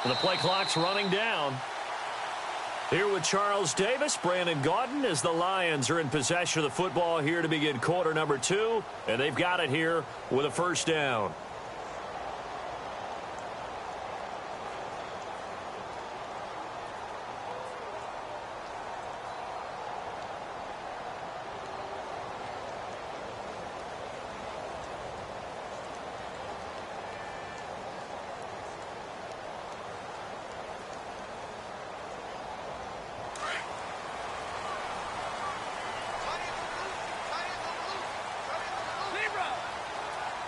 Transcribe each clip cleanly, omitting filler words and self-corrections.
The play clock's running down. Here with Charles Davis, Brandon Gaudin, as the Lions are in possession of the football here to begin quarter number 2. And they've got it here with a first down.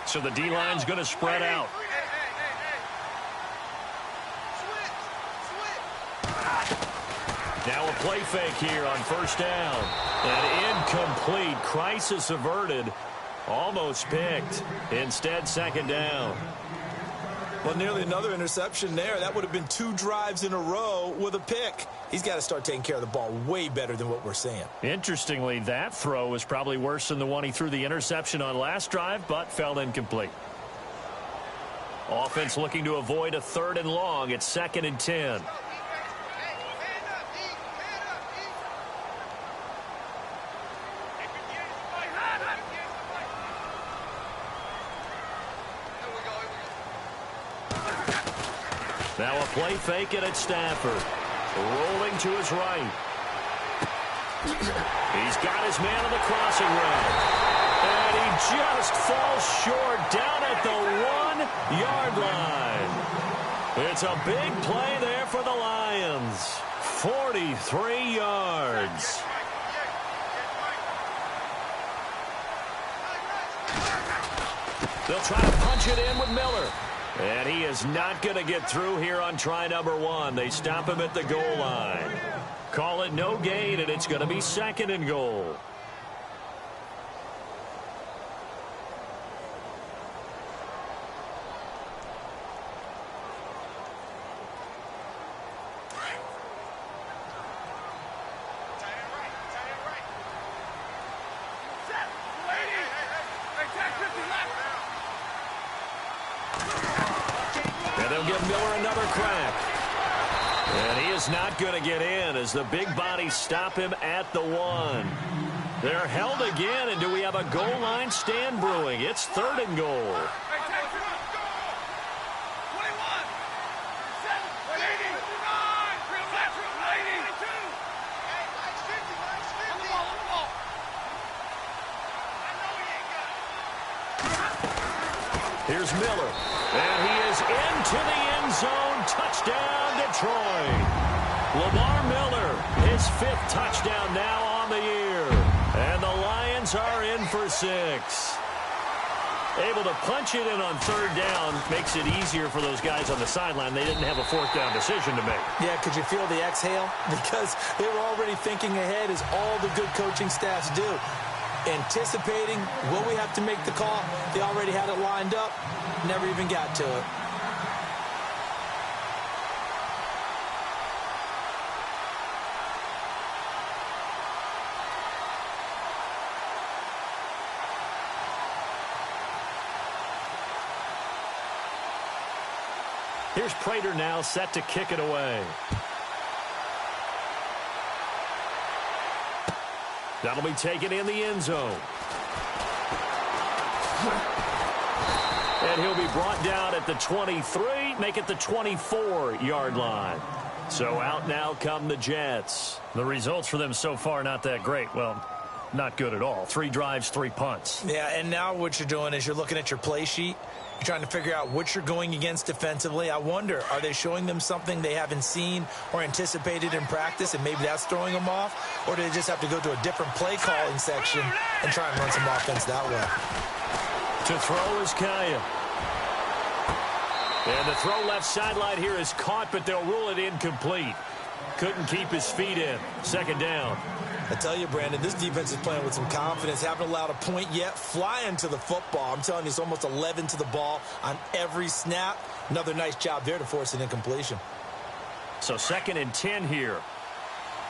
So the D-line's going to spread out. Now a play fake here on first down. An incomplete. Crisis averted. Almost picked. Instead, second down. Well, nearly another interception there. That would have been 2 drives in a row with a pick. He's got to start taking care of the ball way better than what we're seeing. Interestingly, that throw was probably worse than the one he threw the interception on last drive, but fell incomplete. Offense looking to avoid a 3rd and long. It's 2nd and 10. Now a play fake it at Stafford. Rolling to his right. He's got his man on the crossing route. And he just falls short down at the 1-yard line. It's a big play there for the Lions. 43 yards. They'll try to punch it in with Miller. And he is not going to get through here on try number 1. They stop him at the goal line. Call it no gain, and it's going to be 2nd and goal. They'll give Miller another crack. And he is not going to get in as the big bodies stop him at the 1. They're held again, and do we have a goal line stand brewing? It's 3rd and goal. Here's Miller. And he is into the end zone. Touchdown, Detroit. Lamar Miller, his 5th touchdown now on the year. And the Lions are in for 6. Able to punch it in on 3rd down makes it easier for those guys on the sideline. They didn't have a 4th down decision to make. Yeah, could you feel the exhale? Because they were already thinking ahead, as all the good coaching staffs do. Anticipating, will we have to make the call? They already had it lined up. Never even got to it. Here's Prater now set to kick it away. That'll be taken in the end zone. And he'll be brought down at the 23, make it the 24-yard line. So out now come the Jets. The results for them so far not that great. Well, not good at all. 3 drives, 3 punts. Yeah, and now what you're doing is you're looking at your play sheet. You're trying to figure out what you're going against defensively. I wonder, are they showing them something they haven't seen or anticipated in practice, and maybe that's throwing them off? Or do they just have to go to a different play calling section and try and run some offense that way? To throw is Kaya. And the throw left sideline here is caught, but they'll rule it incomplete. Couldn't keep his feet in. 2nd down. I tell you, Brandon, this defense is playing with some confidence. Haven't allowed a point yet. Flying to the football. I'm telling you, it's almost 11 to the ball on every snap. Another nice job there to force an incompletion. So 2nd and 10 here.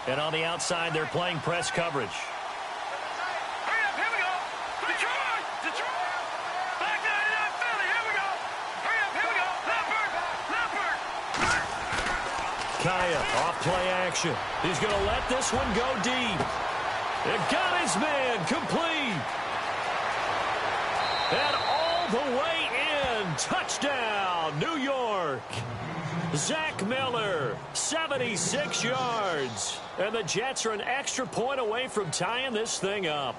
And on the outside, they're playing press coverage. Hurry up, here we go. Detroit! Detroit! Back 99 Philly, here we go. Hurry up, here we go. Leopard! Leopard! Kaya off play action. He's going to let this one go deep. It got his man complete. And all the way in. Touchdown, New York. Zach Miller, 76 yards. And the Jets are an extra point away from tying this thing up.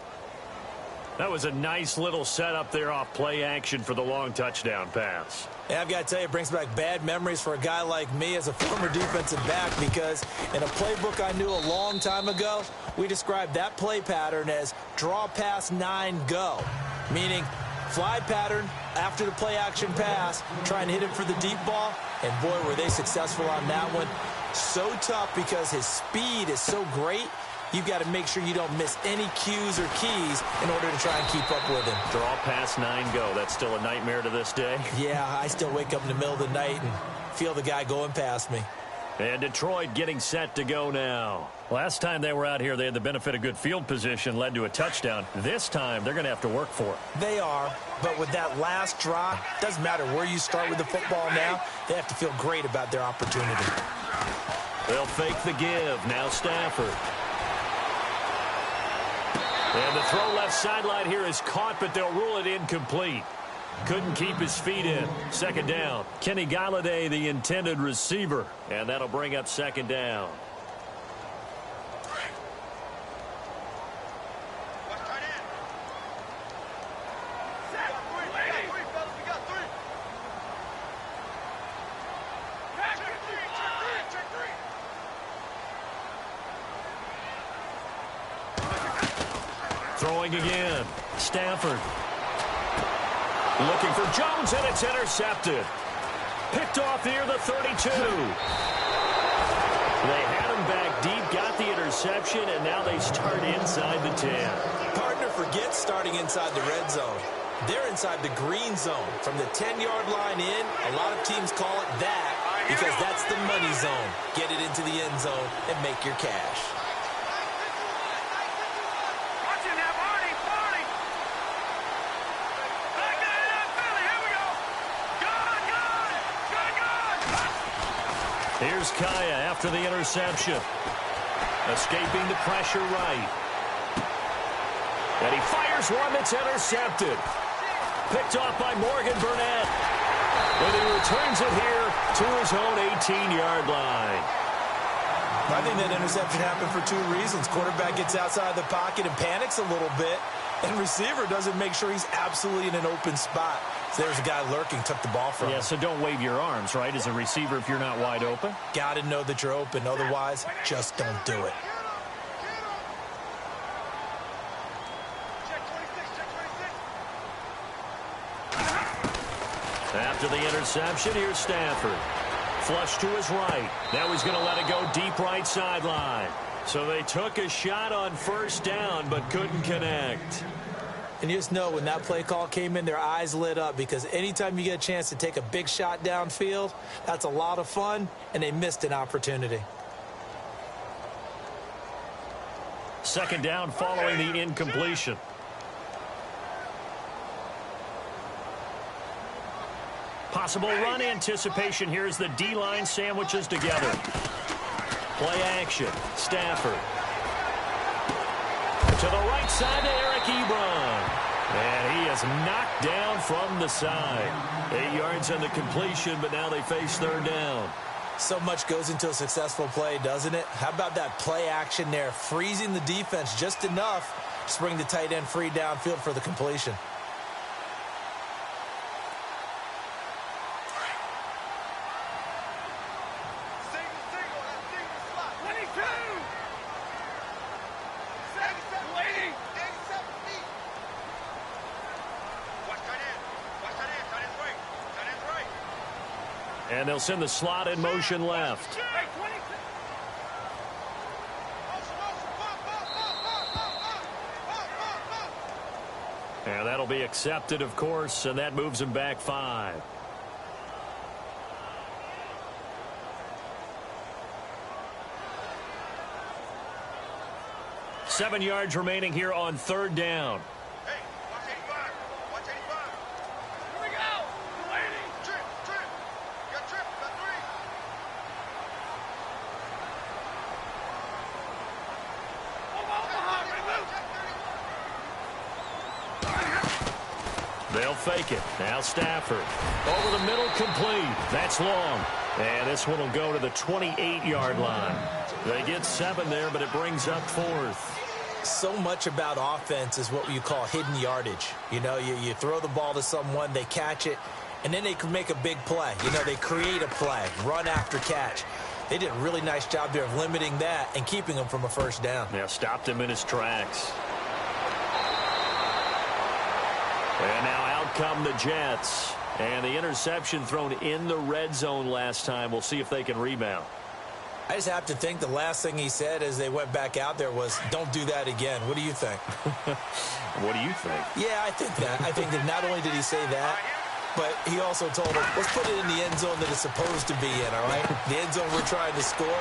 That was a nice little setup there off play action for the long touchdown pass. Yeah, I've got to tell you, it brings back bad memories for a guy like me as a former defensive back, because in a playbook I knew a long time ago, we described that play pattern as draw pass 9 go, meaning fly pattern after the play action pass, try and hit him for the deep ball, and boy, were they successful on that one. So tough because his speed is so great. You've got to make sure you don't miss any cues or keys in order to try and keep up with him. Draw pass 9 go. That's still a nightmare to this day. Yeah, I still wake up in the middle of the night and feel the guy going past me. And Detroit getting set to go now. Last time they were out here, they had the benefit of good field position, led to a touchdown. This time, they're going to have to work for it. They are, but with that last drive, doesn't matter where you start with the football now, they have to feel great about their opportunity. They'll fake the give. Now Stafford. And the throw left sideline here is caught, but they'll rule it incomplete. Couldn't keep his feet in. Second down. Kenny Galladay, the intended receiver. And that'll bring up second down. Throwing again. Stafford. Looking for Jones, and it's intercepted. Picked off near the 32. They had him back deep, got the interception, and now they start inside the 10. Partner forgets starting inside the red zone. They're inside the green zone. From the 10-yard line in, a lot of teams call it that because that's the money zone. Get it into the end zone and make your cash. Here's Kaya after the interception. Escaping the pressure right. And he fires one that's intercepted. Picked off by Morgan Burnett. And he returns it here to his own 18-yard line. I think that interception happened for 2 reasons. Quarterback gets outside the pocket and panics a little bit, and receiver doesn't make sure he's absolutely in an open spot. So there's a guy lurking, took the ball from him. Yeah, so don't wave your arms, right, as a receiver if you're not wide open. Got to know that you're open. Otherwise, just don't do it. After the interception, here's Stafford. Flush to his right. Now he's going to let it go deep right sideline. So they took a shot on first down, but couldn't connect. And you just know when that play call came in, their eyes lit up, because anytime you get a chance to take a big shot downfield, that's a lot of fun, and they missed an opportunity. Second down following the incompletion. Possible run anticipation here as the D-line sandwiches together. Play action. Stafford. To the right side to Eric Ebron. And he is knocked down from the side. 8 yards on the completion, but now they face third down. So much goes into a successful play, doesn't it? How about that play action there? Freezing the defense just enough to bring the tight end free downfield for the completion. And they'll send the slot in motion left. And that'll be accepted, of course, and that moves him back 5. Seven yards remaining here on third down. They'll fake it. Now Stafford. Over the middle, complete. That's long. And this one will go to the 28-yard line. They get 7 there, but it brings up 4th. So much about offense is what you call hidden yardage. You know, you throw the ball to someone, they catch it, and then they can make a big play. You know, they create a play, run after catch. They did a really nice job there of limiting that and keeping him from a first down. Yeah, stopped him in his tracks. And now out come the Jets. And the interception thrown in the red zone last time. We'll see if they can rebound. I just have to think the last thing he said as they went back out there was, don't do that again. What do you think? What do you think? Yeah, I think that. I think that not only did he say that, but he also told him, let's put it in the end zone that it's supposed to be in, all right? The end zone we're trying to score.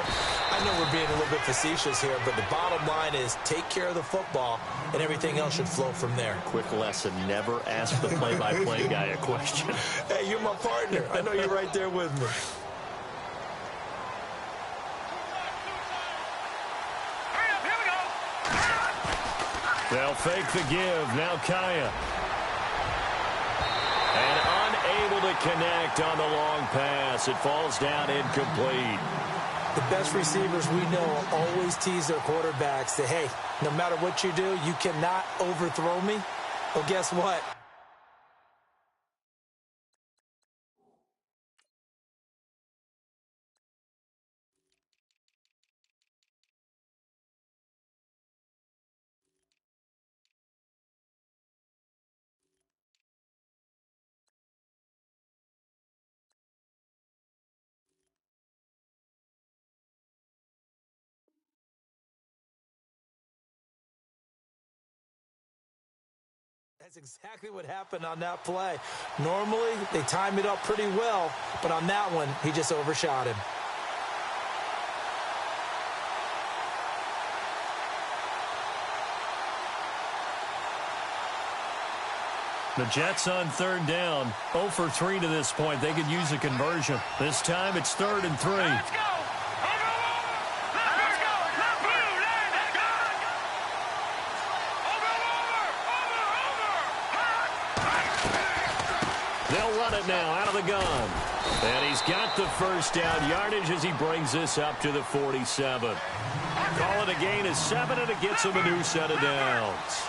I know we're being a little bit facetious here, but the bottom line is take care of the football, and everything else should flow from there. Quick lesson, never ask the play-by-play guy a question. Hey, you're my partner. I know you're right there with me. They'll fake the give. Now Kaya. And unable to connect on the long pass. It falls down incomplete. The best receivers we know always tease their quarterbacks that, hey, no matter what you do, you cannot overthrow me. Well, guess what? That's exactly what happened on that play. Normally, they time it up pretty well, but on that one, he just overshot him. The Jets on third down. 0 for 3 to this point. They could use a conversion. This time it's 3rd and 3. Let's go. They'll run it now out of the gun. And he's got the first down yardage as he brings this up to the 47. Call it a gain of 7, and it gets him a new set of downs.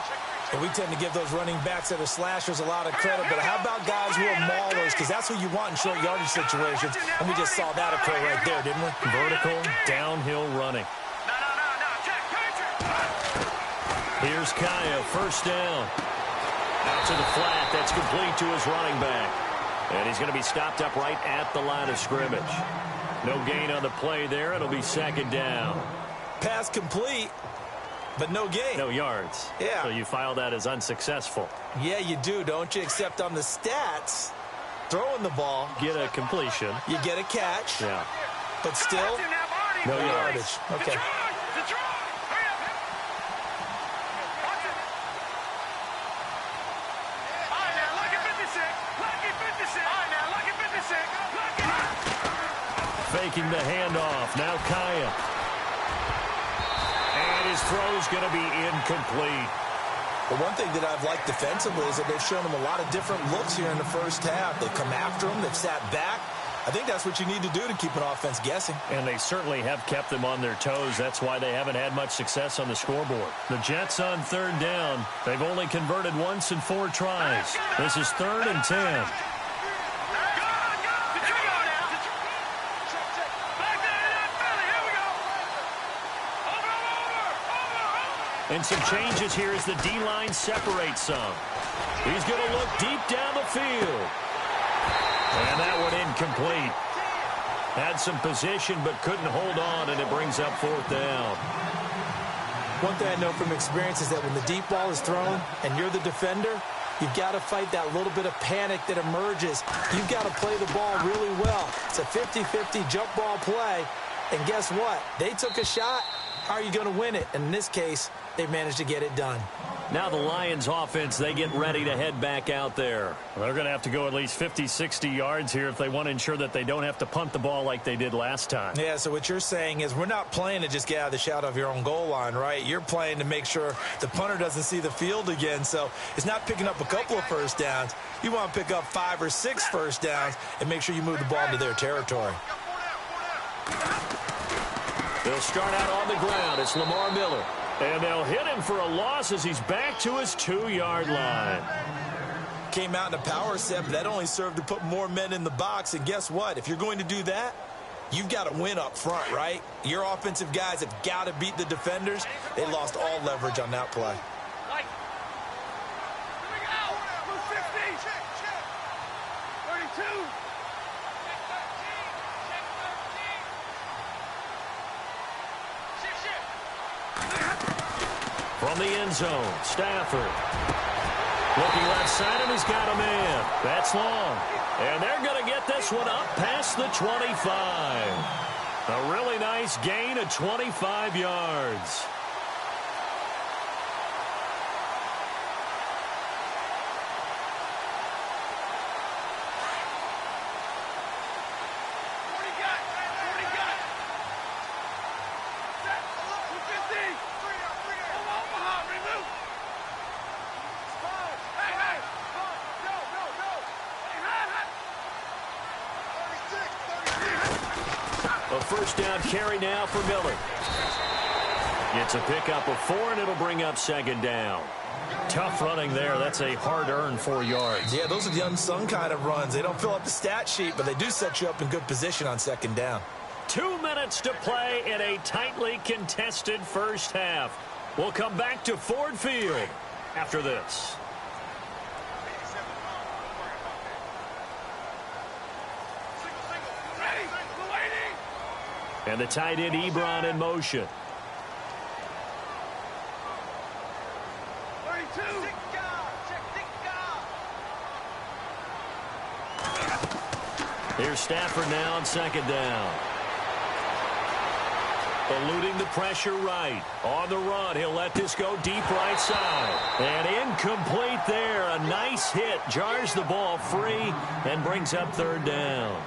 And we tend to give those running backs that are slashers a lot of credit, but how about guys who are maulers? Because that's who you want in short yardage situations, and we just saw that occur right there, didn't we? Vertical, downhill running. Here's Kaya, first down. Out to the flat, that's complete to his running back. And he's going to be stopped up right at the line of scrimmage. No gain on the play there. It'll be 2nd down. Pass complete, but no gain. No yards. Yeah. So you file that as unsuccessful. Yeah, you do, don't you? Except on the stats, throwing the ball. Get a completion. You get a catch. Yeah. But still, no yardage. Okay. Faking the handoff. Now Kaya. And his throw's going to be incomplete. Well, one thing that I've liked defensively is that they've shown him a lot of different looks here in the first half. They've come after him. They've sat back. I think that's what you need to do to keep an offense guessing. And they certainly have kept them on their toes. That's why they haven't had much success on the scoreboard. The Jets on 3rd down. They've only converted once in 4 tries. This is 3rd and 10. And some changes here as the D-line separates some. He's going to look deep down the field. And that one incomplete. Had some position but couldn't hold on, and it brings up 4th down. One thing I know from experience is that when the deep ball is thrown and you're the defender, you've got to fight that little bit of panic that emerges. You've got to play the ball really well. It's a 50-50 jump ball play. And guess what? They took a shot. How are you going to win it? And in this case, they managed to get it done. Now the Lions offense, they get ready to head back out there. Well, they're going to have to go at least 50, 60 yards here if they want to ensure that they don't have to punt the ball like they did last time. Yeah, so what you're saying is we're not playing to just get out of the shadow of your own goal line, right? You're playing to make sure the punter doesn't see the field again. So it's not picking up a couple of first downs. You want to pick up 5 or 6 first downs and make sure you move the ball into their territory. They'll start out on the ground. It's Lamar Miller. And they'll hit him for a loss as he's back to his 2-yard line. Came out in a power set, but that only served to put more men in the box. And guess what? If you're going to do that, you've got to win up front, right? Your offensive guys have got to beat the defenders. They lost all leverage on that play. From the end zone, Stafford. Looking left side, and he's got a man. That's long. And they're going to get this one up past the 25. A really nice gain of 25 yards. First down carry now for Miller. Gets a pickup of 4, and it'll bring up second down. Tough running there. That's a hard-earned 4 yards. Yeah, those are the unsung kind of runs. They don't fill up the stat sheet, but they do set you up in good position on second down. 2 minutes to play in a tightly contested first half. We'll come back to Ford Field after this. And the tight end Ebron in motion. 32. Here's Stafford now on second down. Eluding the pressure right. On the run, he'll let this go deep right side. And incomplete there. A nice hit. Jars the ball free and brings up third down.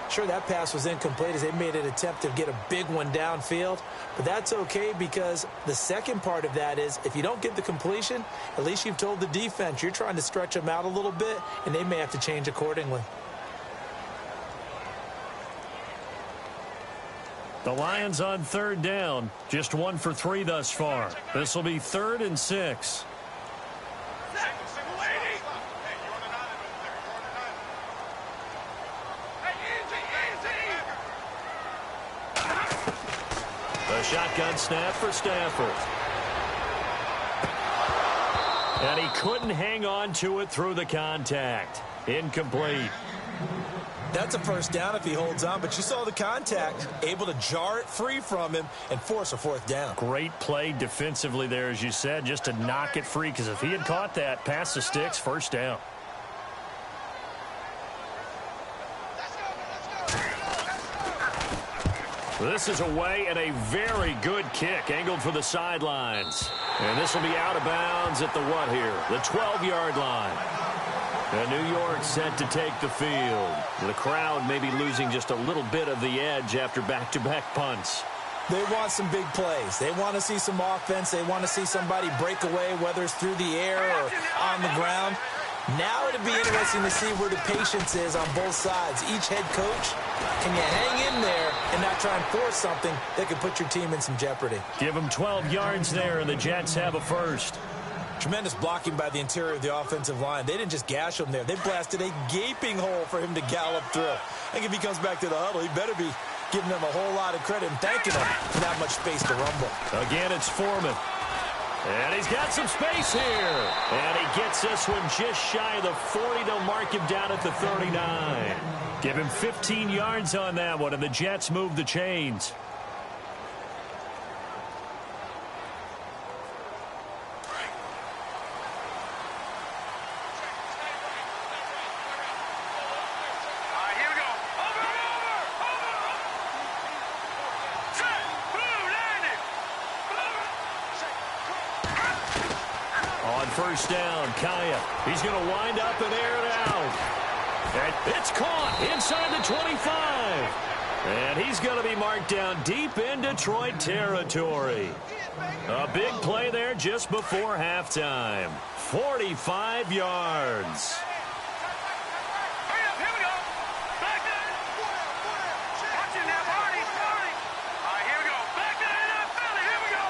Sure, that pass was incomplete as they made an attempt to get a big one downfield. But that's okay because the second part of that is if you don't get the completion, at least you've told the defense you're trying to stretch them out a little bit, and they may have to change accordingly. The Lions on third down. Just 1 for 3 thus far. This will be 3rd and 6. A shotgun snap for Stafford. And he couldn't hang on to it through the contact. Incomplete. That's a first down if he holds on, but you saw the contact, able to jar it free from him and force a 4th down. Great play defensively there, as you said, just to knock it free, because if he had caught that, past the sticks, first down. This is away and a very good kick angled for the sidelines. And this will be out of bounds at the what here? The 12-yard line. And New York set to take the field. The crowd may be losing just a little bit of the edge after back-to-back punts. They want some big plays. They want to see some offense. They want to see somebody break away, whether it's through the air or on the ground. Now it'll be interesting to see where the patience is on both sides. Each head coach, can you hang in there and not try and force something that could put your team in some jeopardy? Give them 12 yards there, and the Jets have a first. Tremendous blocking by the interior of the offensive line. They didn't just gash him there. They blasted a gaping hole for him to gallop through. I think if he comes back to the huddle, he better be giving them a whole lot of credit and thanking them for that much space to rumble. Again, it's Foreman. And he's got some space here. And he gets this one just shy of the 40. They'll mark him down at the 39. Give him 15 yards on that one, and the Jets move the chains. first down. Kaya, he's going to wind up and air it out. And it's caught inside the 25. And he's going to be marked down deep in Detroit territory. A big play there just before halftime. 45 yards. Here we go. Back there. Watch it now, Barney. All right, here we go. Back there in that belly. Here we go.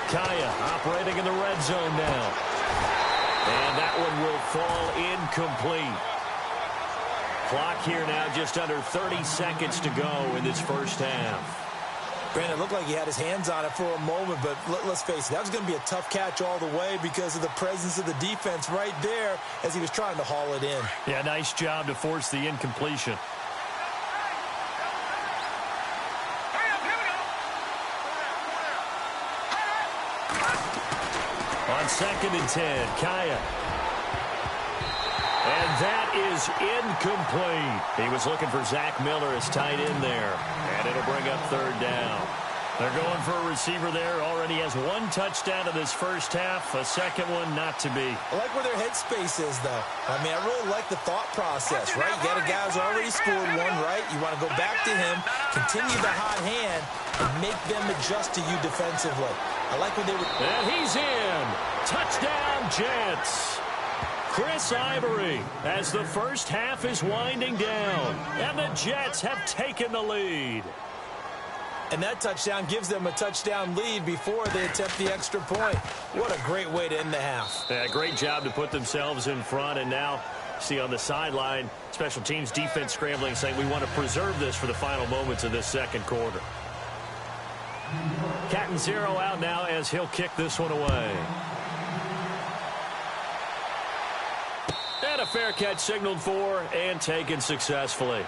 Kaya operating in the red zone now. And that one will fall incomplete. Clock here now just under 30 seconds to go in this first half. Brandon, it looked like he had his hands on it for a moment, but let's face it, that was going to be a tough catch all the way because of the presence of the defense right there as he was trying to haul it in. Yeah, nice job to force the incompletion. On 2nd and 10, Kaya. And that is incomplete. He was looking for Zach Miller as tight end there. And it'll bring up 3rd down. They're going for a receiver there. Already has 1 touchdown in this first half. A second one not to be. I like where their headspace is, though. I mean, I really like the thought process, right? You got a guy who's already scored one, right? You want to go back to him, continue the hot hand, and make them adjust to you defensively. I like what they were... And he's in. Touchdown, Jets. Chris Ivory as the first half is winding down. And the Jets have taken the lead. And that touchdown gives them a touchdown lead before they attempt the extra point. What a great way to end the half. Yeah, great job to put themselves in front. And now, see on the sideline, special teams defense scrambling, saying we want to preserve this for the final moments of this second quarter. Catanzaro out now as he'll kick this one away. And a fair catch signaled for and taken successfully.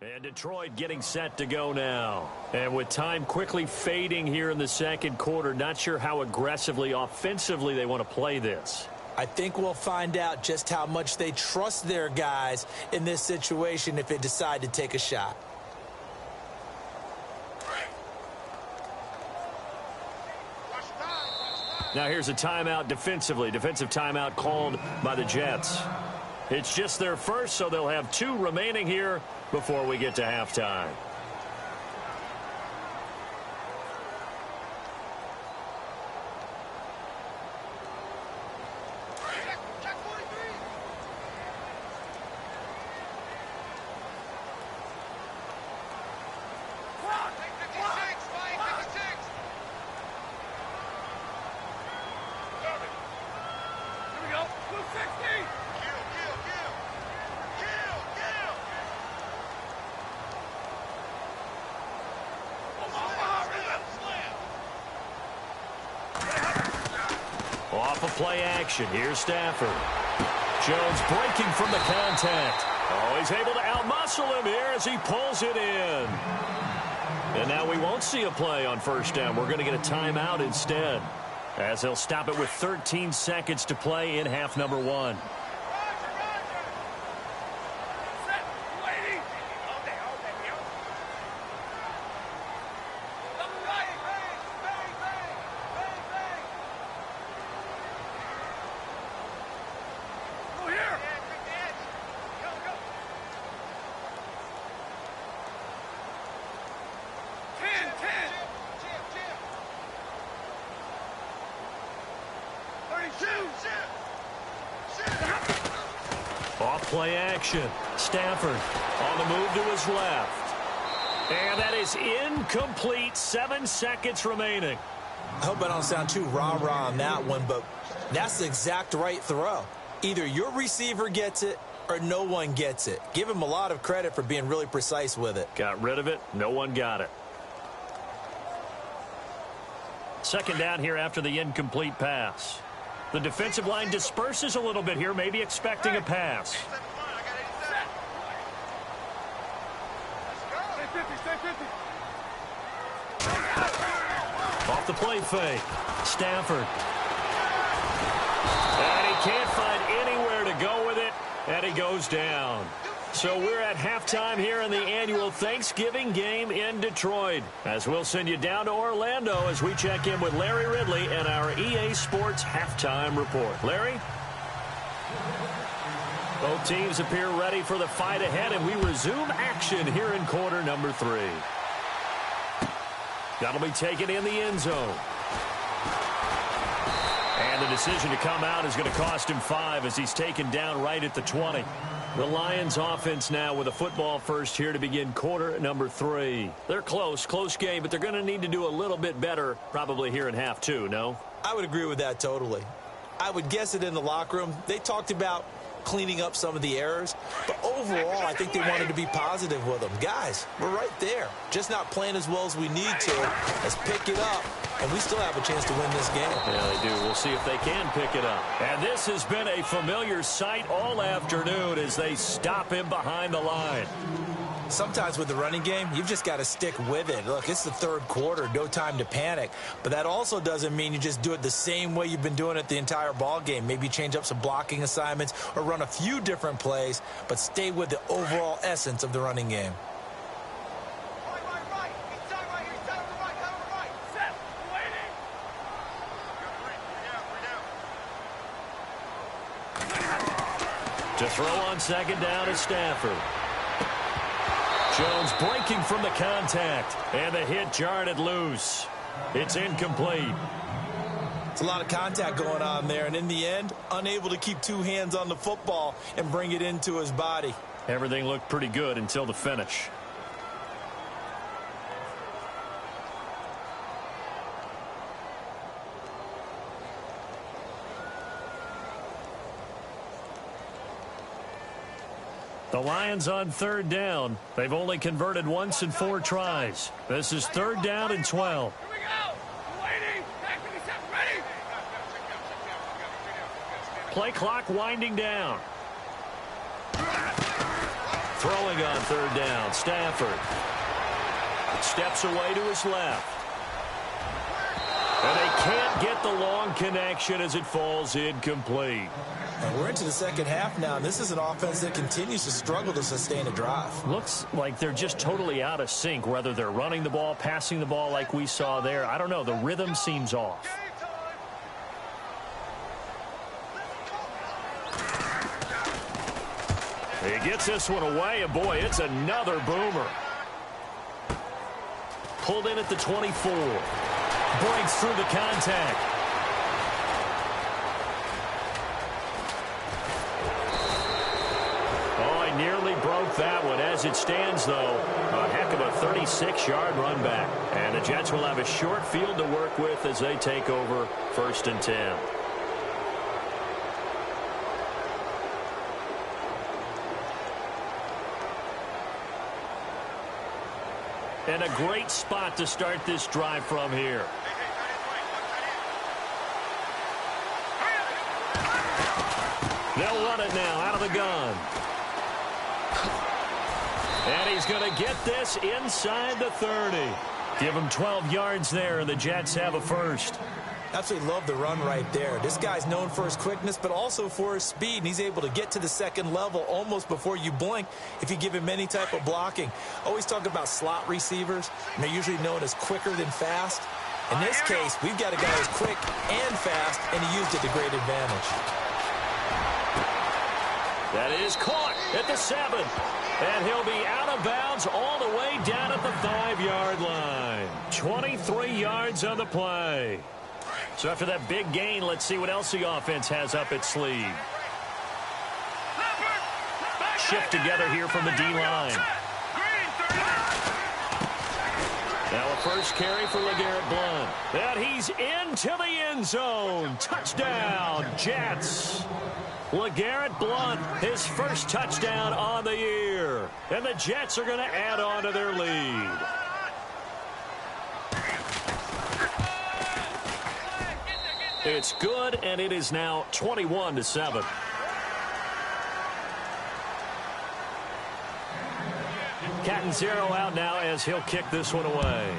And Detroit getting set to go now. And with time quickly fading here in the second quarter, not sure how aggressively, offensively they want to play this. I think we'll find out just how much they trust their guys in this situation if they decide to take a shot. Now here's a timeout defensively. Defensive timeout called by the Jets. It's just their first, so they'll have 2 remaining here before we get to halftime. Off of play action. Here's Stafford. Jones breaking from the contact. Oh, he's able to outmuscle him here as he pulls it in. And now we won't see a play on first down. We're going to get a timeout instead, as they'll stop it with 13 seconds to play in half number 1. Off play action. Stafford on the move to his left. And that is incomplete. 7 seconds remaining. I hope I don't sound too rah-rah on that one, but that's the exact right throw. Either your receiver gets it or no one gets it. Give him a lot of credit for being really precise with it. Got rid of it. No one got it. Second down here after the incomplete pass. The defensive line disperses a little bit here, maybe expecting a pass. Off the play fake. Stafford. And he can't find anywhere to go with it, and he goes down. So we're at halftime here in the annual Thanksgiving game in Detroit. As we'll send you down to Orlando as we check in with Larry Ridley and our EA Sports halftime report. Larry? Both teams appear ready for the fight ahead, and we resume action here in quarter number 3. That'll be taken in the end zone. And the decision to come out is going to cost him 5 as he's taken down right at the 20. The Lions offense now with a football first here to begin quarter number 3. They're close game, but they're going to need to do a little bit better probably here in half 2, no? I would agree with that totally. I would guess it in the locker room. They talked about cleaning up some of the errors, but overall, I think they wanted to be positive with them. Guys, we're right there. Just not playing as well as we need to. Let's pick it up, and we still have a chance to win this game. Yeah, they do. We'll see if they can pick it up. And this has been a familiar sight all afternoon as they stop him behind the line. Sometimes with the running game, you've just got to stick with it. Look, it's the third quarter, no time to panic. But that also doesn't mean you just do it the same way you've been doing it the entire ball game. Maybe change up some blocking assignments or run a few different plays, but stay with the overall essence of the running game. To throw on second down is Stafford. Jones breaking from the contact, and the hit jarred it loose. It's incomplete. It's a lot of contact going on there, and in the end, unable to keep 2 hands on the football and bring it into his body. Everything looked pretty good until the finish. The Lions on third down. They've only converted once in 4 tries. This is third down and 12. Here we go. Waiting. Back to the set. Ready. Play clock winding down. Throwing on third down, Stafford. Steps away to his left. And they can't get the long connection as it falls incomplete. And we're into the second half now, and this is an offense that continues to struggle to sustain a drive. Looks like they're just totally out of sync, whether they're running the ball, passing the ball like we saw there. I don't know. The rhythm seems off. He gets this one away, and boy, it's another boomer. Pulled in at the 24. Breaks through the contact. Nearly broke that one. As it stands, though, a heck of a 36-yard run back. And the Jets will have a short field to work with as they take over 1st and 10. And a great spot to start this drive from here. They'll run it now out of the gun. And he's going to get this inside the 30. Give him 12 yards there, and the Jets have a first. Absolutely love the run right there. This guy's known for his quickness, but also for his speed. And he's able to get to the second level almost before you blink if you give him any type of blocking. Always talk about slot receivers, and they're usually known as quicker than fast. In this case, we've got a guy who's quick and fast, and he used it to great advantage. That is caught at the 7. And he'll be out of bounds all the way down at the 5-yard line. 23 yards on the play. So after that big gain, let's see what else the offense has up its sleeve. Shift together here from the D-line. Now a first carry for LeGarrette Blount. And he's into the end zone. Touchdown, Jets. LeGarrette Blount, his first touchdown on the year. And the Jets are going to add on to their lead. It's good, and it is now 21-7. Cat and zero out now as he'll kick this one away.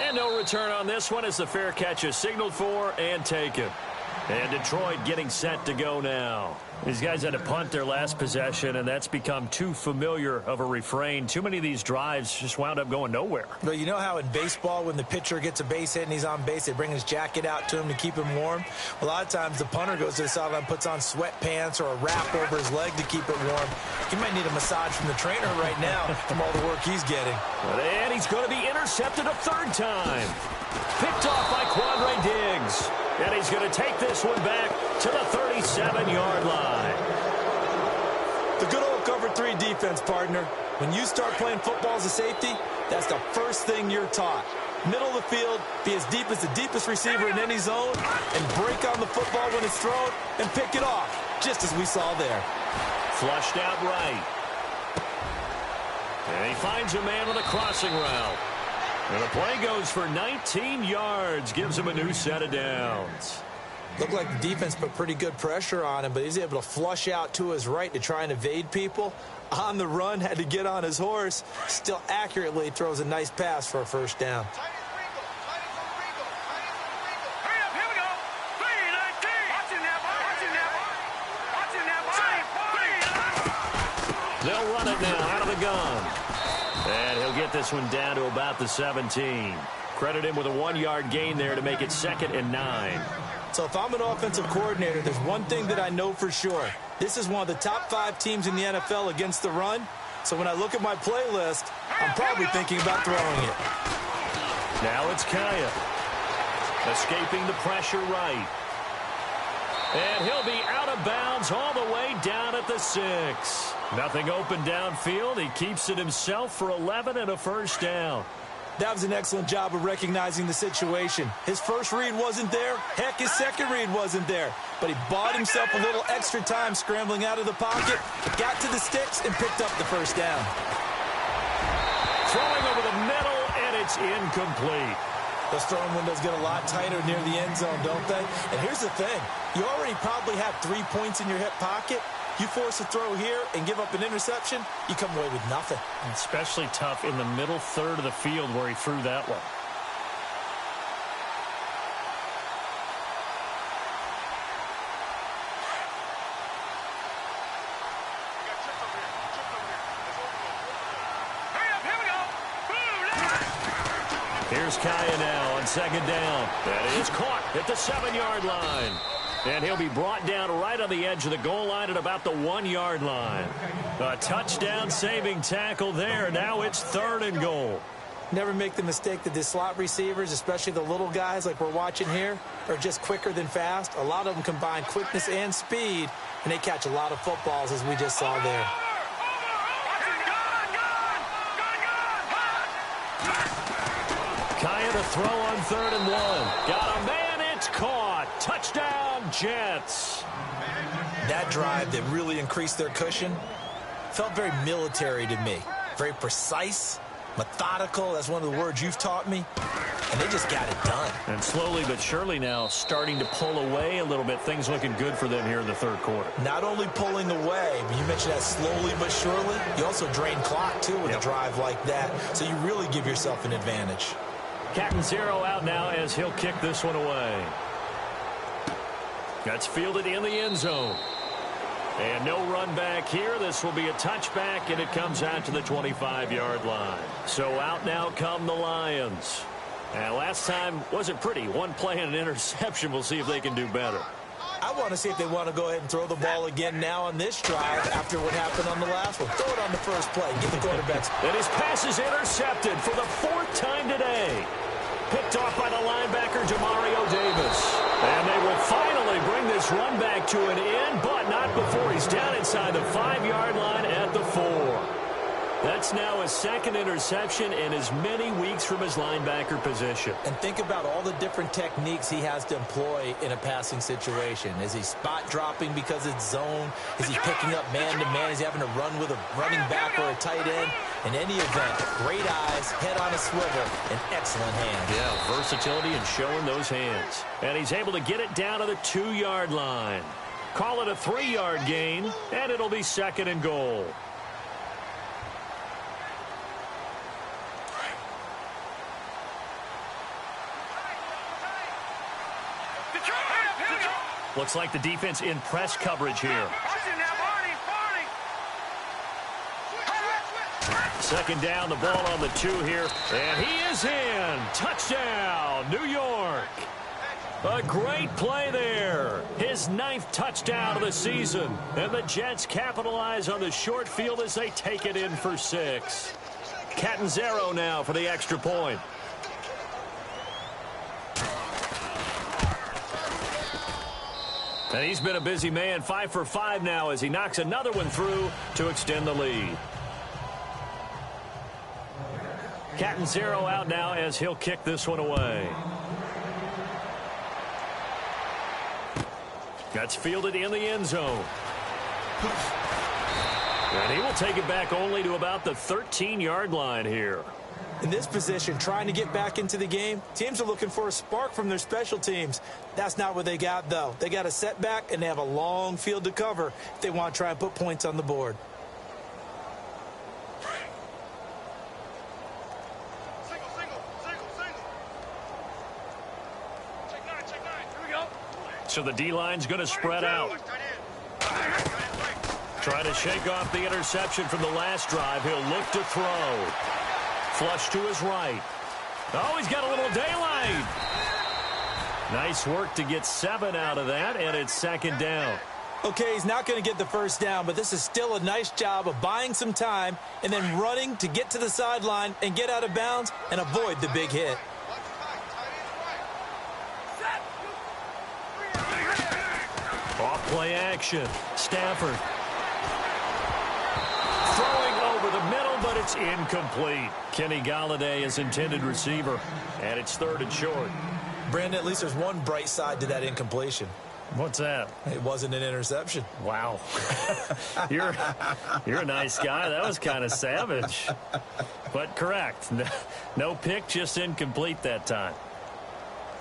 And no return on this one as the fair catch is signaled for and taken. And Detroit getting set to go now. These guys had to punt their last possession, and that's become too familiar of a refrain. Too many of these drives just wound up going nowhere. But you know how in baseball, when the pitcher gets a base hit and he's on base, they bring his jacket out to him to keep him warm? A lot of times the punter goes to the sideline, puts on sweatpants or a wrap over his leg to keep it warm. He might need a massage from the trainer right now from all the work he's getting. And he's going to be intercepted a third time. Picked off by Quandre Diggs. And he's going to take this one back to the 37-yard line. The good old cover 3 defense, partner. When you start playing football as a safety, that's the first thing you're taught. Middle of the field, be as deep as the deepest receiver in any zone, and break on the football when it's thrown and pick it off, just as we saw there. Flushed out right. And he finds a man with a crossing route. And the play goes for 19 yards, gives him a new set of downs. Looked like the defense put pretty good pressure on him, but he's able to flush out to his right to try and evade people. On the run, had to get on his horse. Still accurately throws a nice pass for a first down. They'll run it now out of the gun. And he'll get this one down to about the 17. Credit him with a 1-yard gain there to make it 2nd and 9. So if I'm an offensive coordinator, there's one thing that I know for sure. This is one of the top 5 teams in the NFL against the run. So when I look at my playlist, I'm probably thinking about throwing it. Now it's Kaya. Escaping the pressure right. And he'll be out of bounds all the way down at the 6. Nothing open downfield. He keeps it himself for 11 and a first down. That was an excellent job of recognizing the situation. His first read wasn't there. Heck, his second read wasn't there. But he bought himself a little extra time scrambling out of the pocket, got to the sticks, and picked up the first down. Throwing over the middle, and it's incomplete. Those throwing windows get a lot tighter near the end zone, don't they? And here's the thing. You already probably have 3 points in your hip pocket. You force a throw here and give up an interception, you come away with nothing. Especially tough in the middle third of the field where he threw that one. Here's Kaya now on 2nd down. That is caught at the 7-yard line. And he'll be brought down right on the edge of the goal line at about the 1-yard line. A touchdown-saving tackle there. Now it's 3rd and goal. Never make the mistake that the slot receivers, especially the little guys like we're watching here, are just quicker than fast. A lot of them combine quickness and speed, and they catch a lot of footballs, as we just saw there. Kaya to throw on 3rd and 1. Got a man, it's caught. Touchdown, Jets. That drive that really increased their cushion felt very military to me. Very precise, methodical. That's one of the words you've taught me. And they just got it done. And slowly but surely now starting to pull away a little bit. Things looking good for them here in the 3rd quarter. Not only pulling away, but you mentioned that slowly but surely. You also drain clock, too, with a drive like that. So you really give yourself an advantage. Captain Zero out now as he'll kick this one away. That's fielded in the end zone. And no run back here. This will be a touchback, and it comes out to the 25-yard line. So out now come the Lions. And last time wasn't pretty. One play and an interception. We'll see if they can do better. I want to see if they want to go ahead and throw the ball again now on this drive after what happened on the last one. Throw it on the first play. Get the quarterbacks. And his pass is intercepted for the 4th time today. Picked off by the linebacker, Demario Davis. And they will finally bring this run back to an end, but not before he's down inside the 5-yard line at the 4. That's now his second interception and as many weeks from his linebacker position. And think about all the different techniques he has to employ in a passing situation. Is he spot dropping because it's zone? Is he picking up man-to-man? Is he having to run with a running back or a tight end? In any event, great eyes, head on a swivel, and excellent hands. Yeah, versatility and showing those hands. And he's able to get it down to the 2-yard line. Call it a 3-yard gain, and it'll be second and goal. Looks like the defense in press coverage here. Second down, the ball on the 2 here, and he is in. Touchdown, New York. A great play there. His 9th touchdown of the season. And the Jets capitalize on the short field as they take it in for 6. Catanzaro now for the extra point. And he's been a busy man, 5 for 5 now as he knocks another one through to extend the lead. Catanzaro out now as he'll kick this one away. That's fielded in the end zone. And he will take it back only to about the 13-yard line here. In this position, trying to get back into the game, teams are looking for a spark from their special teams. That's not what they got, though. They got a setback, and they have a long field to cover if they want to try and put points on the board. So the D-line's going to spread out. Trying to shake off the interception from the last drive. He'll look to throw. Flush to his right. Oh, he's got a little daylight. Nice work to get 7 out of that, and it's second down. Okay, he's not going to get the first down, but this is still a nice job of buying some time and then running to get to the sideline and get out of bounds and avoid the big hit. Off play action. Stafford. Throwing over the middle, but it's incomplete. Kenny Golladay is intended receiver, and it's 3rd and short. Brandon, at least there's one bright side to that incompletion. What's that? It wasn't an interception. Wow. You're a nice guy. That was kind of savage. But correct. No pick, just incomplete that time.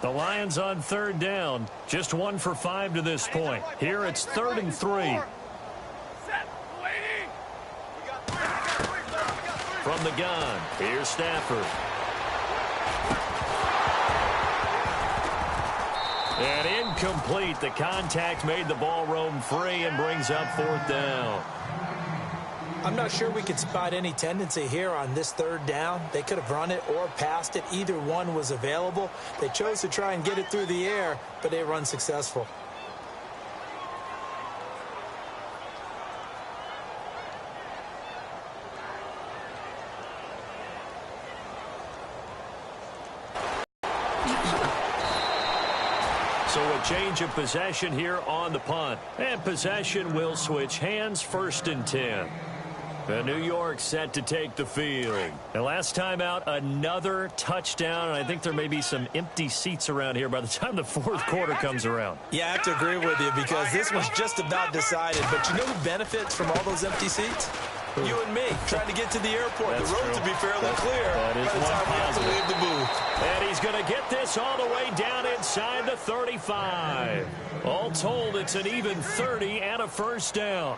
The Lions on 3rd down. Just 1 for 5 to this point. Here it's 3rd and 3. From the gun, here's Stafford. And incomplete. The contact made the ball roam free and brings up 4th down. I'm not sure we could spot any tendency here on this 3rd down. They could have run it or passed it. Either one was available. They chose to try and get it through the air, but they were unsuccessful. So a change of possession here on the punt. And possession will switch hands, 1st and 10. The New York set to take the field. And last time out, another touchdown. And I think there may be some empty seats around here by the time the 4th quarter comes around. Yeah, I have to agree with you because this was just about decided. But you know who benefits from all those empty seats? You and me, trying to get to the airport. That's the road true. to be fairly clear that is by the time we have to leave the booth. And he's going to get this all the way down inside the 35. All told, it's an even 30 and a 1st down.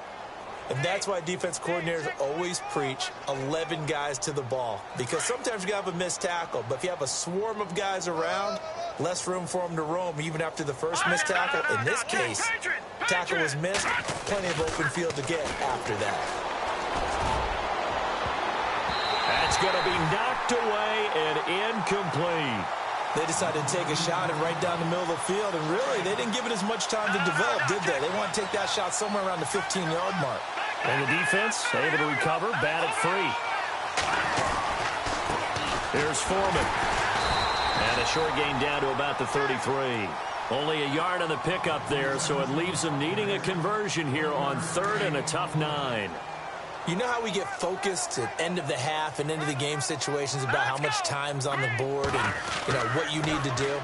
And that's why defense coordinators always preach 11 guys to the ball. Because sometimes you have a missed tackle, but if you have a swarm of guys around, less room for them to roam even after the first missed tackle. In this case, tackle was missed, plenty of open field to get after that. That's going to be knocked away and incomplete. They decided to take a shot and right down the middle of the field, and really, they didn't give it as much time to develop, did they? They want to take that shot somewhere around the 15-yard mark. And the defense able to recover, bat it free. Here's Foreman. And a short gain down to about the 33. Only a yard on the pickup there, so it leaves them needing a conversion here on 3rd and a tough 9. You know how we get focused at end of the half and into the game situations about how much time's on the board and, you know, what you need to do?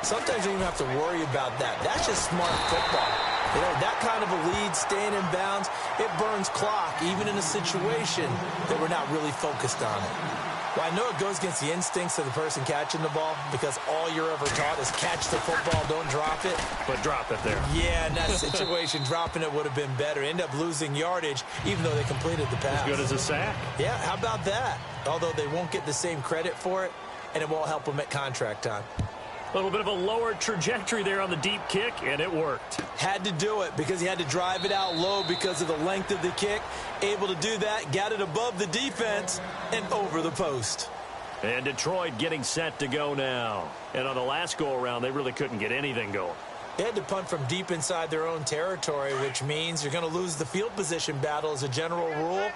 Sometimes you don't even have to worry about that. That's just smart football. You know, that kind of a lead, staying in bounds, it burns clock, even in a situation that we're not really focused on it. Well, I know it goes against the instincts of the person catching the ball because all you're ever taught is catch the football, don't drop it. But drop it there. Yeah, in that situation, dropping it would have been better. End up losing yardage, even though they completed the pass. As good as a sack. Yeah, how about that? Although they won't get the same credit for it, and it won't help them at contract time. A little bit of a lower trajectory there on the deep kick, and it worked. Had to do it because he had to drive it out low because of the length of the kick. Able to do that, got it above the defense and over the post. And Detroit getting set to go now. And on the last go-around, they really couldn't get anything going. They had to punt from deep inside their own territory, which means you're going to lose the field position battle as a general rule.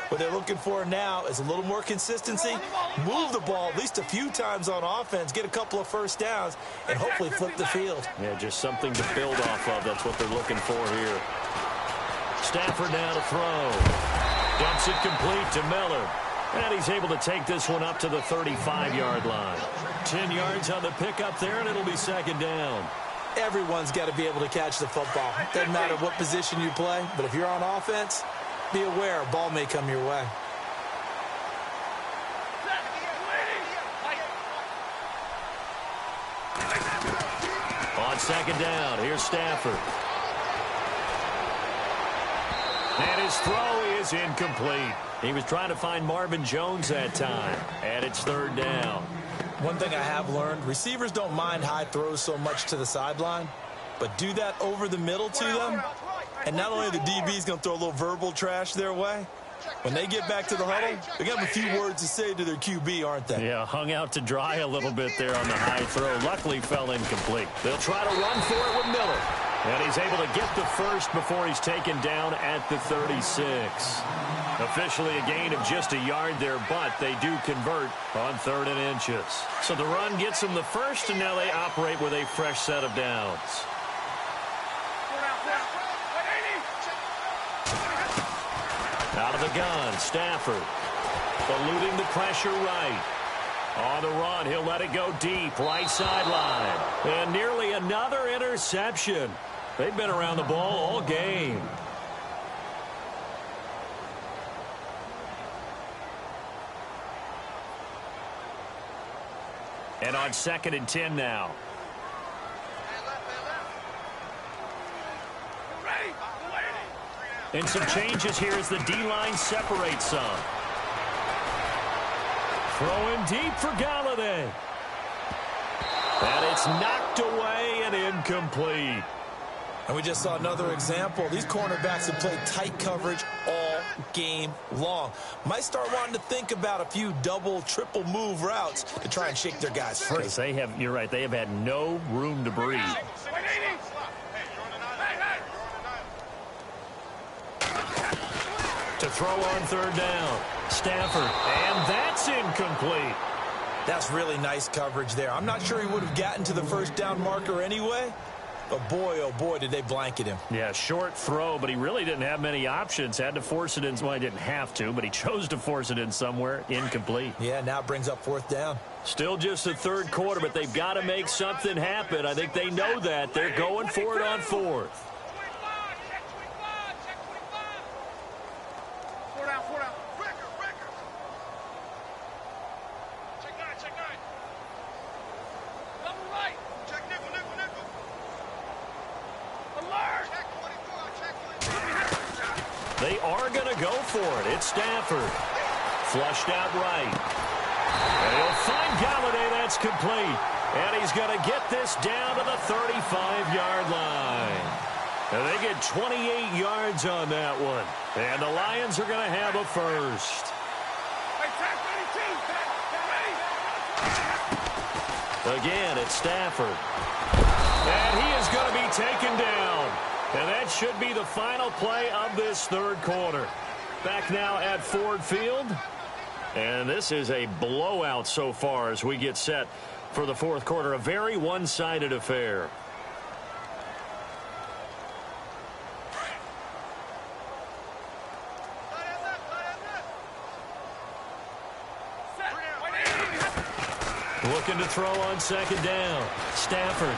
What they're looking for now is a little more consistency, move the ball at least a few times on offense, get a couple of first downs, and hopefully flip the field. Yeah, just something to build off of. That's what they're looking for here. Stafford now to throw. Dumps it complete to Miller. And he's able to take this one up to the 35-yard line. 10 yards on the pickup there, and it'll be second down. Everyone's got to be able to catch the football. Doesn't matter what position you play, but if you're on offense, be aware a ball may come your way. On second down, here's Stafford. And his throw is incomplete. He was trying to find Marvin Jones that time. And it's third down. One thing I have learned, receivers don't mind high throws so much to the sideline, but do that over the middle to them, and not only the DB's going to throw a little verbal trash their way, when they get back to the huddle, they're going to have a few words to say to their QB, aren't they? Yeah, hung out to dry a little bit there on the high throw. Luckily fell incomplete. They'll try to run for it with Miller. And he's able to get the first before he's taken down at the 36. Officially a gain of just a yard there, but they do convert on 3rd and inches. So the run gets them the first, and now they operate with a fresh set of downs. Out of the gun, Stafford. Eluding the pressure right. On the run, he'll let it go deep, right sideline. And nearly another interception. They've been around the ball all game. And on 2nd and 10 now. And some changes here as the D-line separates some. Throwing deep for Galladay. And it's knocked away and incomplete. And we just saw another example. These cornerbacks have played tight coverage all game long. Might start wanting to think about a few double, triple move routes to try and shake their guys free. Because they have, you're right, they have had no room to breathe. To throw on 3rd down. Stafford, and that's incomplete. That's really nice coverage there. I'm not sure he would have gotten to the first down marker anyway, but boy, oh boy, did they blanket him. Yeah, short throw, but he really didn't have many options. Had to force it in. Well, he didn't have to, but he chose to force it in somewhere. Incomplete. Yeah, now it brings up 4th down. Still just the 3rd quarter, but they've got to make something happen. I think they know that. They're going for it on 4th. They are going to go for it. It's Stafford. Flushed out right. And he'll find Galladay. That's complete. And he's going to get this down to the 35-yard line. And they get 28 yards on that one. And the Lions are going to have a first. Again, it's Stafford. And he is going to be taken down. And that should be the final play of this 3rd quarter. Back now at Ford Field. And this is a blowout so far as we get set for the 4th quarter. A very one-sided affair. Looking to throw on second down. Stafford.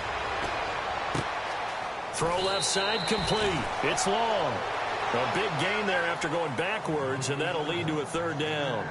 Throw left side complete. It's long. A big gain there after going backwards, and that'll lead to a third down.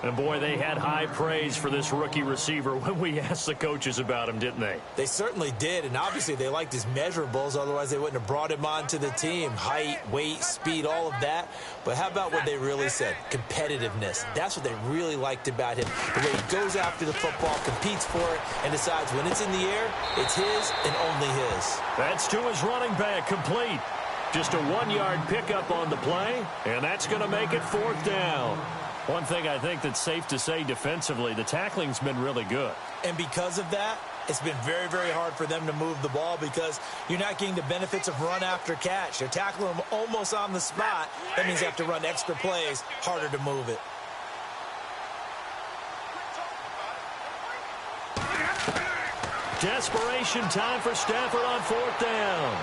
And, boy, they had high praise for this rookie receiver when we asked the coaches about him, didn't they? They certainly did, and obviously they liked his measurables. Otherwise, they wouldn't have brought him onto the team. Height, weight, speed, all of that. But how about what they really said? Competitiveness. That's what they really liked about him. The way he goes after the football, competes for it, and decides when it's in the air, it's his and only his. That's to his running back, complete. Just a 1-yard pickup on the play, and that's going to make it 4th down. One thing I think that's safe to say defensively, the tackling's been really good. And because of that, it's been very, very hard for them to move the ball because you're not getting the benefits of run after catch. They're tackling them almost on the spot. That means you have to run extra plays, harder to move it. Desperation time for Stafford on 4th down.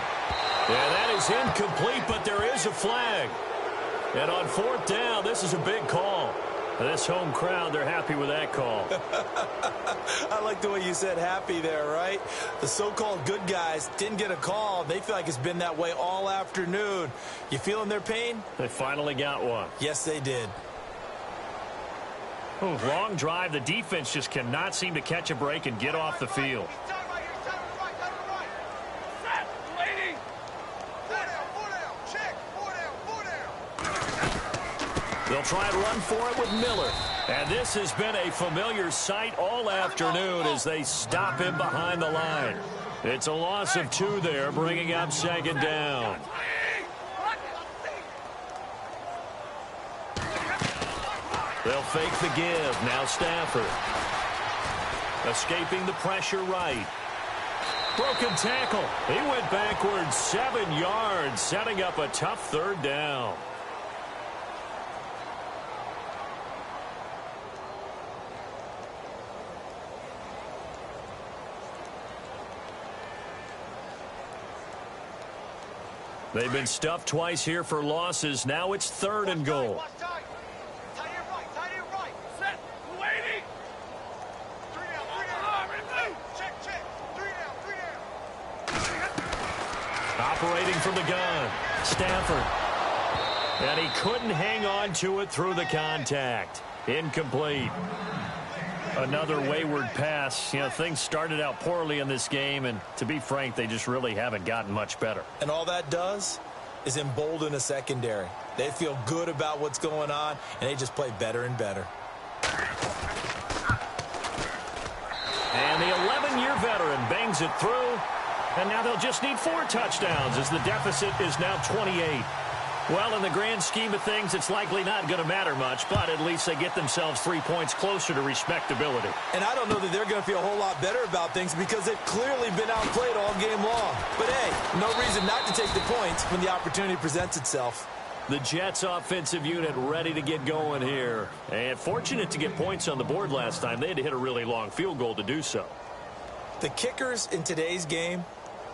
And that is incomplete, but there is a flag. And on 4th down, this is a big call. This home crowd, they're happy with that call. I like the way you said happy there, right? The so-called good guys didn't get a call. They feel like it's been that way all afternoon. You feeling their pain? They finally got one. Yes, they did. Ooh, long drive. The defense just cannot seem to catch a break and get off the field. They'll try and run for it with Miller. And this has been a familiar sight all afternoon as they stop him behind the line. It's a loss of 2 there, bringing up 2nd down. They'll fake the give. Now Stafford. Escaping the pressure right. Broken tackle. He went backwards 7 yards, setting up a tough 3rd down. They've been stuffed twice here for losses. Now it's 3rd and goal. Operating from the gun, Stafford. And he couldn't hang on to it through the contact. Incomplete. Another wayward pass. You know, things started out poorly in this game, and to be frank, they just really haven't gotten much better. And all that does is embolden a secondary. They feel good about what's going on, and they just play better and better. And the 11-year veteran bangs it through, and now they'll just need 4 touchdowns as the deficit is now 28. Well, in the grand scheme of things, it's likely not going to matter much, but at least they get themselves 3 points closer to respectability. And I don't know that they're going to feel a whole lot better about things because they've clearly been outplayed all game long. But, hey, no reason not to take the points when the opportunity presents itself. The Jets offensive unit ready to get going here. And fortunate to get points on the board last time. They had to hit a really long field goal to do so. The kickers in today's game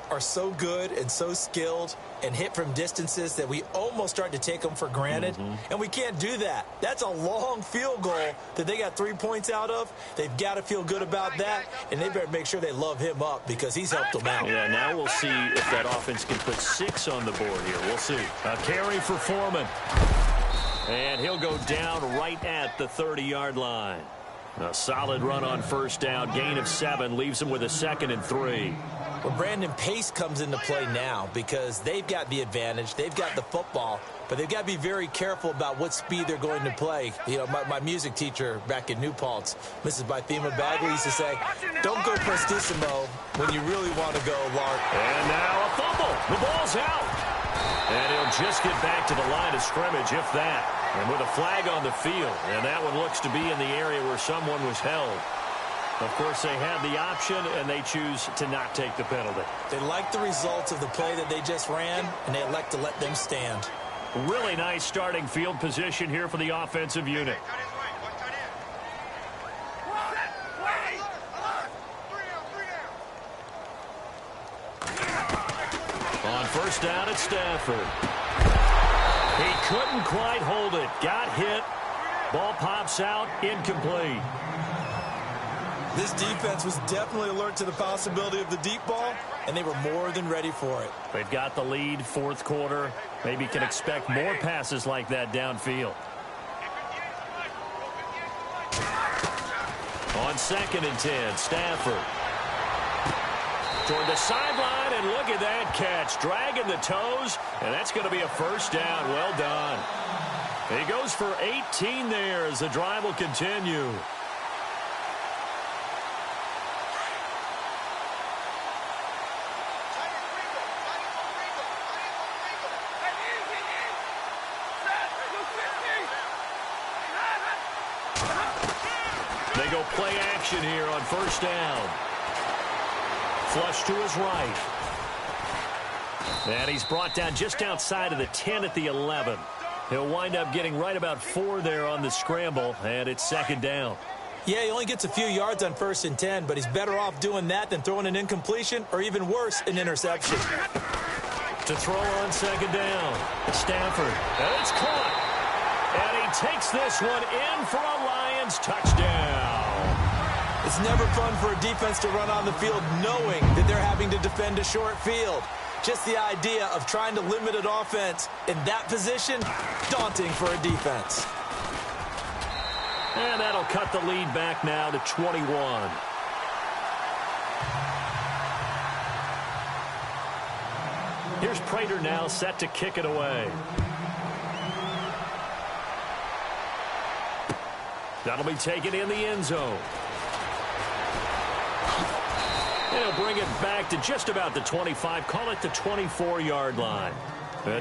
are so good and so skilled and hit from distances that we almost start to take them for granted. And we can't do that. That's a long field goal that they got 3 points out of. They've got to feel good about that, and they better make sure they love him up because he's helped them out. Yeah, now we'll see if that offense can put 6 on the board here. We'll see. A carry for Foreman. And he'll go down right at the 30-yard line. A solid run on 1st down. Gain of 7 leaves him with a 2nd and 3. Well, Brandon, pace comes into play now because they've got the advantage. They've got the football, but they've got to be very careful about what speed they're going to play. You know, my music teacher back in New Paltz, Mrs. Bythema Bagley, used to say, don't go prestissimo when you really want to go large. And now a fumble. The ball's out. And he'll just get back to the line of scrimmage, if that. And with a flag on the field, and that one looks to be in the area where someone was held. Of course, they have the option, and they choose to not take the penalty. They like the results of the play that they just ran, and they elect to let them stand. Really nice starting field position here for the offensive unit. On 1st down, it's Stafford. He couldn't quite hold it. Got hit. Ball pops out. Incomplete. This defense was definitely alert to the possibility of the deep ball, and they were more than ready for it. They've got the lead, fourth quarter. Maybe can expect more passes like that downfield. On 2nd and 10, Stafford. Toward the sideline, and look at that catch. Dragging the toes, and that's going to be a first down. Well done. He goes for 18 there as the drive will continue. They go play action here on first down. Flush to his right. And he's brought down just outside of the 10 at the 11. He'll wind up getting right about 4 there on the scramble, and it's 2nd down. Yeah, he only gets a few yards on 1st and 10, but he's better off doing that than throwing an incompletion or even worse, an interception. To throw on 2nd down. Stafford. And it's caught. And he takes this one in for a Lions touchdown. It's never fun for a defense to run on the field knowing that they're having to defend a short field. Just the idea of trying to limit an offense in that position, daunting for a defense. And that'll cut the lead back now to 21. Here's Prater now set to kick it away. That'll be taken in the end zone. He'll bring it back to just about the 25. Call it the 24-yard line.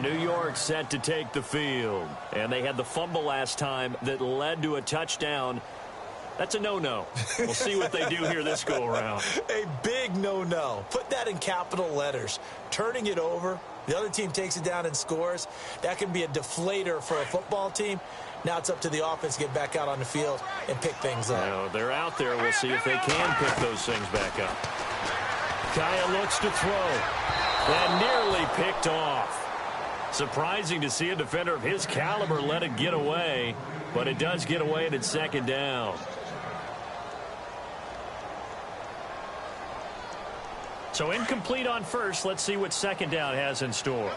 New York set to take the field. And they had the fumble last time that led to a touchdown. That's a no-no. We'll see what they do here this go-around. A big no-no. Put that in capital letters. Turning it over, the other team takes it down and scores. That can be a deflator for a football team. Now it's up to the offense to get back out on the field and pick things up. Now, they're out there. We'll see if they can pick those things back up. Kaya looks to throw. And nearly picked off. Surprising to see a defender of his caliber let it get away, but it does get away and it's 2nd down. So incomplete on first. Let's see what 2nd down has in store.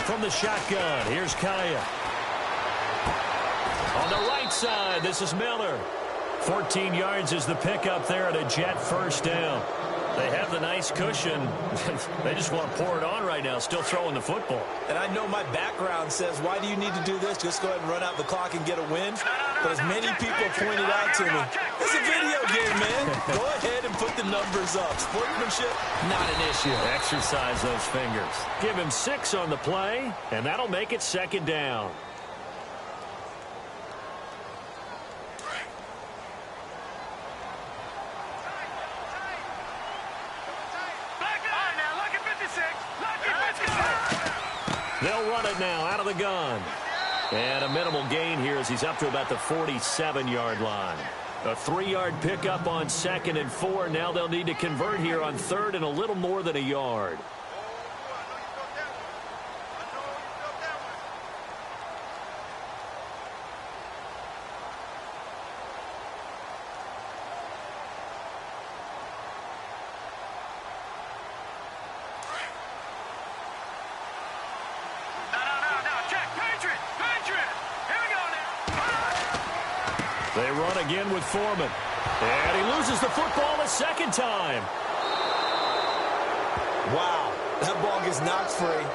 From the shotgun, here's Kaya. On the right side, this is Miller. 14 yards is the pickup there at a Jet first down. They have the nice cushion. They just want to pour it on right now, still throwing the football. And I know my background says, why do you need to do this? Just go ahead and run out the clock and get a win. But as many people pointed out to me, it's a video game, man. Go ahead and put the numbers up. Sportsmanship, not an issue. Exercise those fingers. Give him 6 on the play, and that'll make it 2nd down. They'll run it now out of the gun. And a minimal gain here as he's up to about the 47-yard line. A 3-yard pickup on 2nd and 4. Now they'll need to convert here on 3rd and a little more than a yard. They run again with Foreman. And he loses the football a second time. Wow, that ball gets knocked free,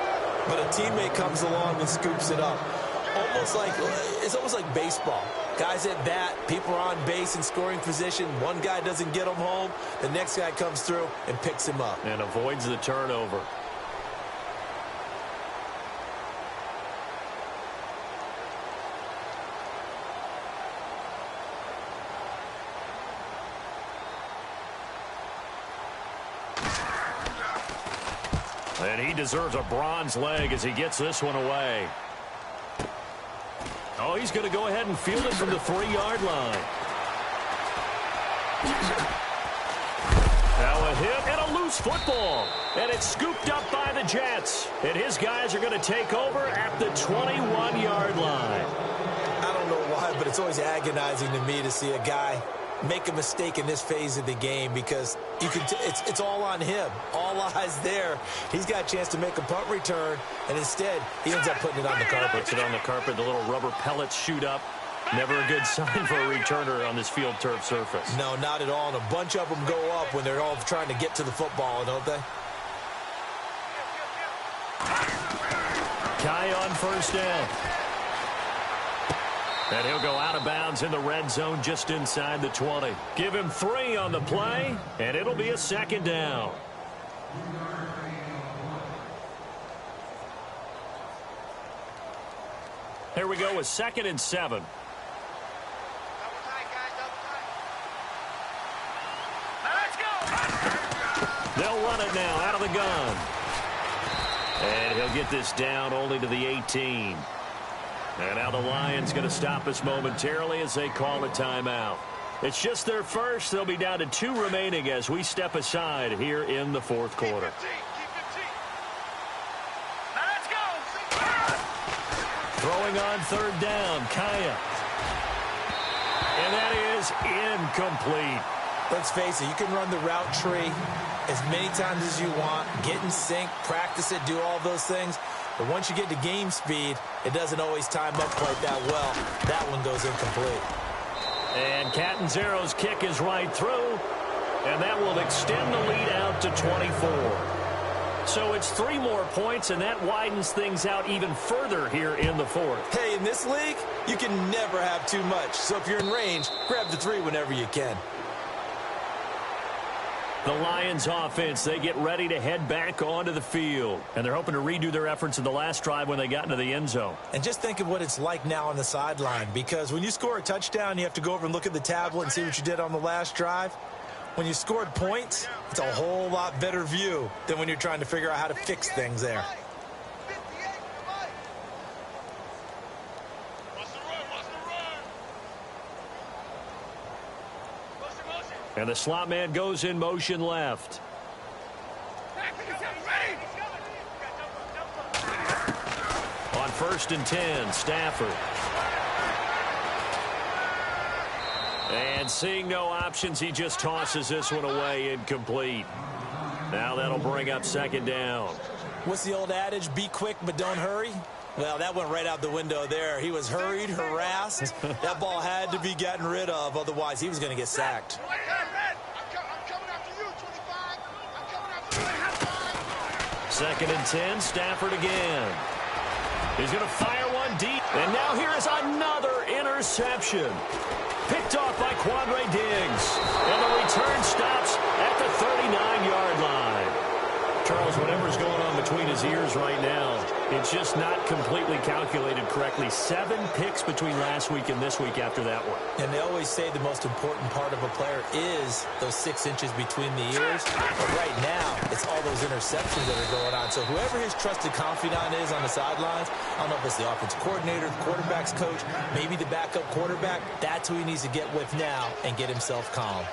but a teammate comes along and scoops it up. It's almost like baseball. Guys at bat, people are on base in scoring position. One guy doesn't get him home. The next guy comes through and picks him up. And avoids the turnover. And he deserves a bronze leg as he gets this one away. Oh, he's going to go ahead and field it from the 3-yard line. Now a hit and a loose football. And it's scooped up by the Jets. And his guys are going to take over at the 21-yard line. I don't know why, but it's always agonizing to me to see a guy make a mistake in this phase of the game because you can it's all on him. All eyes there. He's got a chance to make a punt return, and instead he ends up putting it on the carpet. Puts it on the carpet. The little rubber pellets shoot up. Never a good sign for a returner on this field turf surface. No, not at all. And a bunch of them go up when they're all trying to get to the football, don't they? Kai on first down. And he'll go out of bounds in the red zone just inside the 20. Give him 3 on the play, and it'll be a second down. Here we go with 2nd and 7. They'll run it now out of the gun. And he'll get this down only to the 18. And now the Lions going to stop us momentarily as they call a timeout. It's just their first. They'll be down to 2 remaining as we step aside here in the 4th quarter. Throwing on 3rd down, Kaya. And that is incomplete. Let's face it, you can run the route tree as many times as you want, get in sync, practice it, do all those things. But once you get to game speed, it doesn't always time up quite that well. That one goes incomplete. And Catanzaro's kick is right through, and that will extend the lead out to 24. So it's 3 more points, and that widens things out even further here in the 4th. Hey, in this league, you can never have too much. So if you're in range, grab the 3 whenever you can. The Lions offense, they get ready to head back onto the field. And they're hoping to redo their efforts in the last drive when they got into the end zone. And just think of what it's like now on the sideline. Because when you score a touchdown, you have to go over and look at the tablet and see what you did on the last drive. When you scored points, it's a whole lot better view than when you're trying to figure out how to fix things there. And the slot man goes in motion left. On 1st and 10, Stafford. And seeing no options, he just tosses this one away incomplete. Now that'll bring up 2nd down. What's the old adage? Be quick, but don't hurry. Well, that went right out the window there. He was hurried, harassed. That ball had to be gotten rid of. Otherwise, he was going to get sacked. 2nd and 10, Stafford again. He's going to fire one deep. And now here is another interception. Picked off by Quandre Diggs. And the return stops at the 39-yard line. Charles, whatever's going on between his ears right now, it's just not completely calculated correctly. 7 picks between last week and this week after that one. And they always say the most important part of a player is those 6 inches between the ears. But right now, it's all those interceptions that are going on. So whoever his trusted confidant is on the sidelines, I don't know if it's the offensive coordinator, the quarterback's coach, maybe the backup quarterback, that's who he needs to get with now and get himself calm.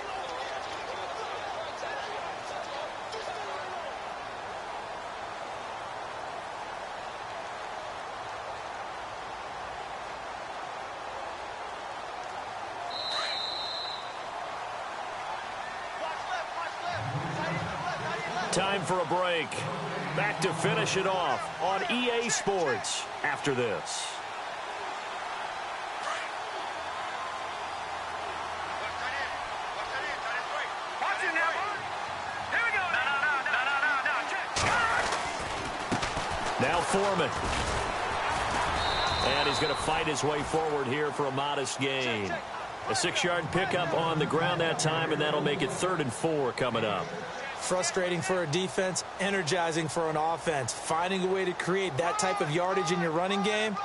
Time for a break. Back to finish it off on EA Sports after this. Now Foreman. And he's going to fight his way forward here for a modest gain. A 6-yard pickup on the ground that time, and that'll make it 3rd and 4 coming up. Frustrating for a defense, energizing for an offense. Finding a way to create that type of yardage in your running game,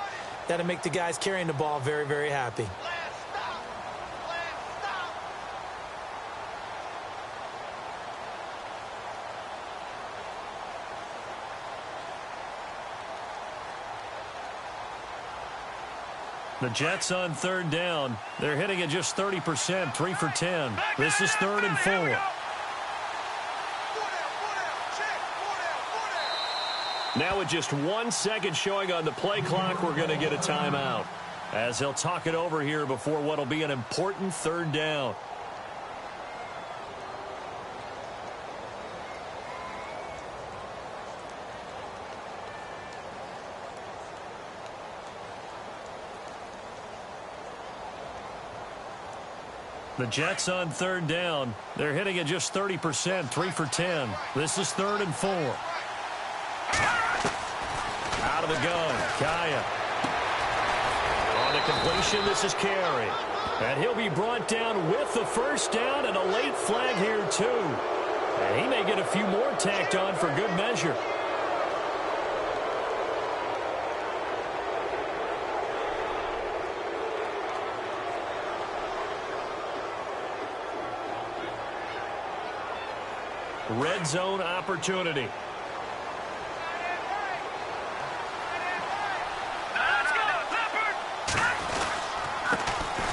that'll make the guys carrying the ball very, very happy. The Jets on 3rd down. They're hitting at just 30%, 3 for 10. This is 3rd and 4. Now with just 1 second showing on the play clock, we're going to get a timeout, as they'll talk it over here before what will be an important 3rd down. The Jets on 3rd down. They're hitting at just 30%, 3 for 10. This is 3rd and 4. Out of the gun, Kaya. On the completion, this is Carey. And he'll be brought down with the 1st down and a late flag here, too. And he may get a few more tacked on for good measure. Red zone opportunity.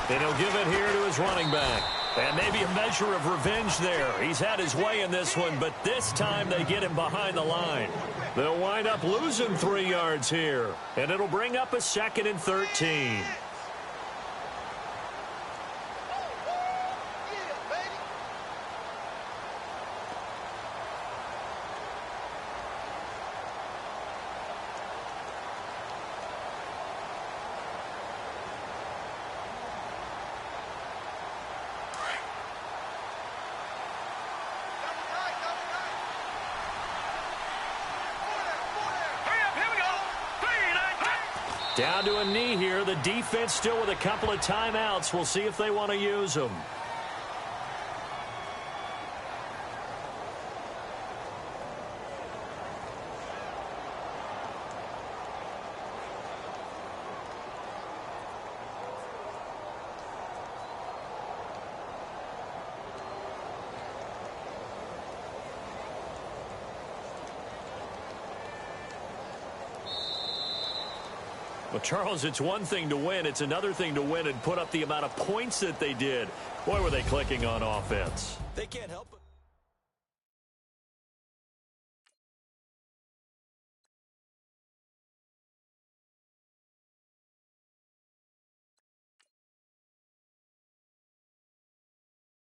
And he'll give it here to his running back. And maybe a measure of revenge there. He's had his way in this one, but this time they get him behind the line. They'll wind up losing 3 yards here. And it'll bring up a 2nd and 13. Down to a knee here. The defense still with a couple of timeouts. We'll see if they want to use them. Well, Charles, it's one thing to win. It's another thing to win and put up the amount of points that they did. Boy, were they clicking on offense. They can't help it.